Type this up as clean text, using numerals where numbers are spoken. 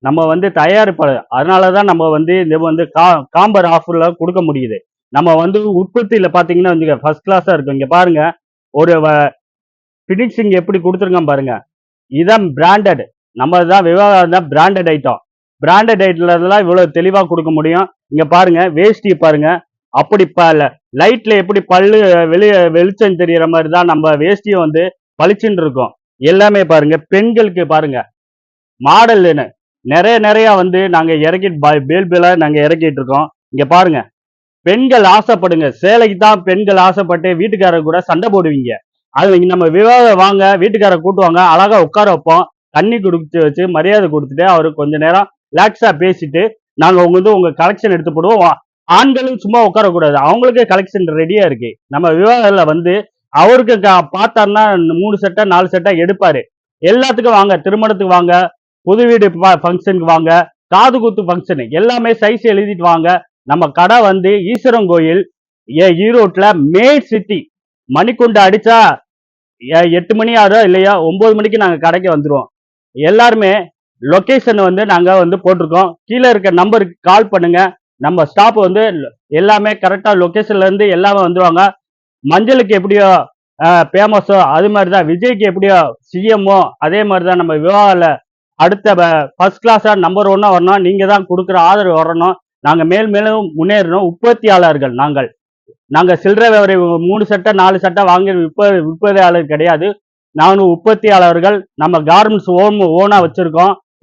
நம்ம வந்து தயாரிப்பாளர். அதனால தான் நம்ம வந்து இது வந்து காம்பர் ஆஃபர்ல குடுக்க முடியுது. நம்ம வந்து உற்பத்தியில பார்த்தீங்கன்னா வந்துங்க ஃபர்ஸ்ட் கிளாஸா இருக்கும். இங்க பாருங்க. ஒரு ஃபினிஷிங் எப்படி குடுத்துருக்கான் பாருங்க. இதான் பிராண்டட். நம்ம தான் விவாகம் தான் பிராண்டட் ஐட்டம். பிராண்டட் ஐட்டம்லாம் இவ்வளவு தெளிவா குடுக்க முடியும். இங்க பாருங்க வேஷ்டி பாருங்க. அப்படி லைட்ல எப்படி பல்லு வெளிச்சம் தெரியற மாதிரி தான் நம்ம வேஷ்டியும் வந்து பளிச்சுன்னு இருக்கும். எல்லாமே பாருங்க. பெண்களுக்கு பாருங்க. மாடல்னு நிறைய வந்து நாங்க பேல்பேலா நாங்க இறக்கிட்டு இருக்கோம். இங்க பாருங்க. பெண்கள் ஆசைப்படுங்க. சேலைக்கு தான் பெண்கள் ஆசைப்பட்டு வீட்டுக்காரர் கூட சண்டை போடுவீங்க. அது நம்ம விவாதம் வாங்க வீட்டுக்காரர் கூட்டுவாங்க. அழகா உட்கார வைப்போம். தண்ணி குடிச்சு வச்சு மரியாதை கொடுத்துட்டு அவருக்கு கொஞ்ச நேரம் ரிலாக்ஸா பேசிட்டு நாங்க உங்க கலெக்ஷன் எடுத்து போடுவோம். ஆண்களும் சும்மா உட்காரக்கூடாது. அவங்களுக்கே கலெக்ஷன் ரெடியா இருக்கு. நம்ம விவாதத்துல வந்து அவருக்கு பார்த்தாருன்னா 3 சட்டை 4 சட்டை எடுப்பாரு. எல்லாத்துக்கும் வாங்க. திருமணத்துக்கு வாங்க. புது வீடு ஃபங்க்ஷனுக்கு வாங்க. காது குத்து ஃபங்க்ஷன் எல்லாமே சைஸ் எழுதிட்டு வாங்க. நம்ம கடை வந்து ஈஸ்வரன் கோயில் ஈரோட்ல மேட் சிட்டி மணிக்குண்டு அடிச்சா 8 மணி ஆகும் இல்லையா 9 மணிக்கு நாங்க கடைக்கு வந்துருவோம். எல்லாருமே லொகேஷன் வந்து நாங்க வந்து போட்டிருக்கோம். கீழே இருக்க நம்பருக்கு கால் பண்ணுங்க. நம்ம ஸ்டாப் வந்து எல்லாமே கரெக்டா லொகேஷன்ல இருந்து எல்லாமே வந்துருவாங்க. மஞ்சளுக்கு எப்படியோ ஃபேமஸோ அது மாதிரிதான் விஜய்க்கு எப்படியோ சிஎம்ஓ அதே மாதிரிதான் நம்ம விவாகல அடுத்த ஃபர்ஸ்ட் கிளாஸா நம்பர் 1 வரணும். நீங்க தான் கொடுக்குற ஆதரவு வரணும். நாங்க மேலும் முன்னேறணும். உற்பத்தியாளர்கள் நாங்க சில்லறை வியாபாரி 3 சட்டை 4 சட்டை வாங்கி விற்பதையாளர் கிடையாது. நானும் உற்பத்தியாளர்கள். நம்ம கார்மெண்ட்ஸ் ஓனா வச்சிருக்கோம்.